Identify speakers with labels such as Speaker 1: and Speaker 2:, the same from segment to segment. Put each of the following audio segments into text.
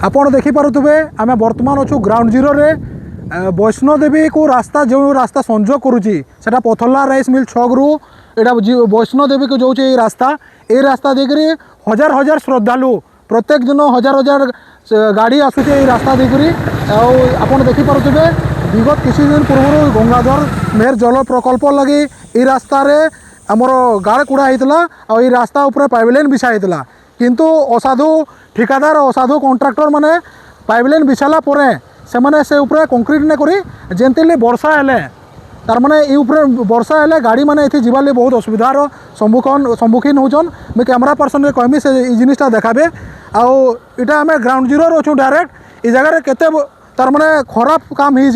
Speaker 1: आपण देखिपे आम बर्तमान अच्छु ग्राउंड जीरो रे वैष्णोदेवी को रास्ता जो रास्ता संजोग करुच्ची से पथरला राइस मिल छक रु एटा वैष्णोदेवी को जो रास्ता ये रास्ता देखिए हजार हजार श्रद्धालु प्रत्येक दिन हजार हजार गाड़ी आसूचे रास्ता देखिए आपड़ देखिपे विगत किसी दिन पूर्व गंगाधर मेहर जल प्रकल्प लगी ये रास्तार आमर गाड़ कुड़ा होता और रास्ता उपर पाइपलाइन बिछा होता किंतु असाधु ठिकादार असाधु कॉन्ट्राक्टर माने पाइपलाइन बिछाला परे से माने से ऊपर कंक्रीट ने करी जेंतिले वर्षा हेले तार माने ये ऊपर वर्षा हेले गाड़ी माने इथे जीवार लिए बहुत असुविधार सम्मुखीन होचन मैं कैमरा पर्सन के कहमी से जिनिसटा देखाबे आउ इटा आम ग्राउंड जीरो अच्छु डायरेक्ट ये जगह केते तार माने खराब काम ही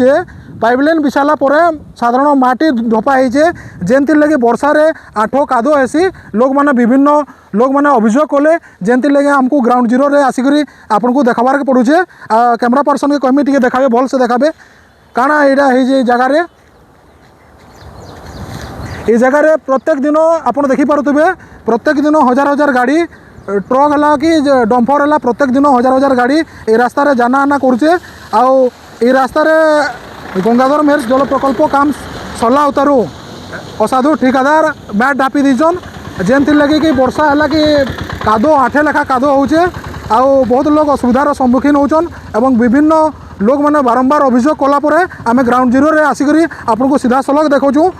Speaker 1: पाइपलाइन बिछाला परे साधारण माटी ढपा होचे जेंति लगे वर्षा रे आठो कादो हेसी लोग माने विभिन्न लोग माने अभियोग कले जेंति लगे हमको ग्राउंड जीरो रे आसिकरी आपन को देखाबार के पड़ुचे कैमरा पर्सन के कहमी टिके देखाबे भल से देखाबे काना एडा हे जे जगह रे ये जगह रे प्रत्येक दिन आपन देखि पारुतबे प्रत्येक दिन हजार हजार गाड़ी ट्रक हला कि डम्फर हला प्रत्येक दिन हजार हजार गाड़ी ए रास्ता रे जाना आना करुचे आउ ए रास्ता रे गंगाधर मेहर जल प्रकल्प काम सरला उतारू असाधु ठिकादार बैट ढापी दीचन जेनथि लगे कि वर्षा है कि कादो आठे लेखा कादो होचे आउ बहुत लोग असुविधार सम्मुखीन होचन एवं विभिन्न लोग मैंने बारंबार अभियोग कलापर आम ग्राउंड जीरो रे आसिक आपन को सीधा सलख देखु यहाँ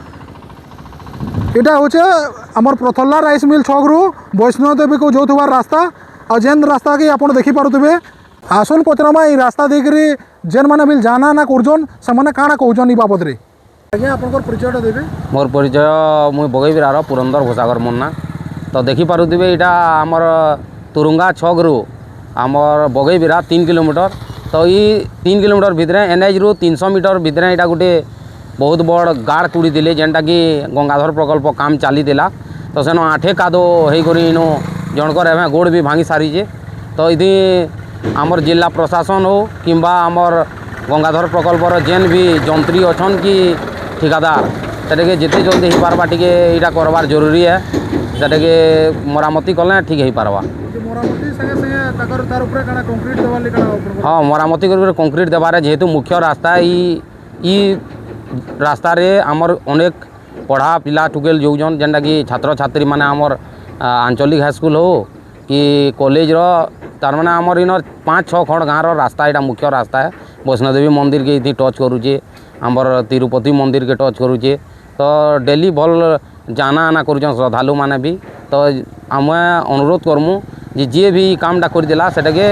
Speaker 1: हूँ आमर प्रथरला राइस मिल छक रु वैष्णोदेवी को जो रास्ता आ जेन रास्ता कि आप देखिपे आसन पचरामा ये रास्ता देखिए जेन मैंने भी जाना ना करजन से मैंने काଣା कहन ई बाबद आज्ञा आप परिचयटा देवे
Speaker 2: मोर परिचय मुई बगैबिरार पुरंदर घोषागर मुन्ना तो देखिपे यहाँ आमर तुरुंगा छक रु आमर बगैबिरा 3 किलोमीटर तो ये 3 किलोमीटर भितर एनएच रु 300 मीटर भितर यहाँ गोटे बहुत बड़ गाड़ कुड़ी दिले जेनटा कि गंगाधर प्रकल्प काम चली तो सेन आठे कादो होकर इनो जनकर एवं गोड़ भी भांगी सारीचे तो ये आमर जिला प्रशासन हो किंबा आमर गंगाधर प्रकल्पर जेन भी जंत्री अच्छन कि ठिकादार से जिते जल्दी हो पार्बा टे यहाँ करवार जरूरी है से मरामती कले ठीक हो पार्बा हाँ मरामती कर कंक्रीट देवार जेहेतु मुख्य रास्ता ई रास्ता रे आमर अनेक पढ़ा पिला टुकेल जोजन जेनटा कि छात्र छात्री माने आमर आंचलिक हाईस्कूल हो कि कॉलेज तार माने आमर इन 5-6 खंड गाँव रास्ता यहाँ मुख्य रास्ता है वैष्णोदेवी मंदिर के इतनी टच करुचे आमर तिरुपति मंदिर के टच करुचे तो डेली भल जाना आना कर श्रद्धालु माने भी तो आम अनुरोध करमु जे भी कामटा करदेला सेटाके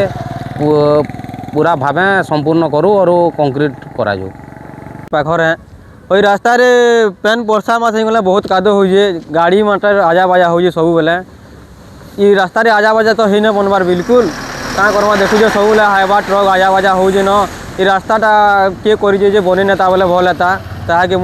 Speaker 2: पूरा भावे संपूर्ण करूँ और कंक्रीट करा जाऊ
Speaker 3: पाखर ओई रास्ता रे पेन वर्षा मास गला बहुत कादो हो गाड़ी मटर आजा बाजा हो सब बेले ये रास्ता रे आजा बाजा तो है बनबार बिल्कुल क्या करमा देखुचे सब हाइवा ट्रक आजा बाजा हो न ये रास्ताटा किए कर बने नेता बोले भल है ताकि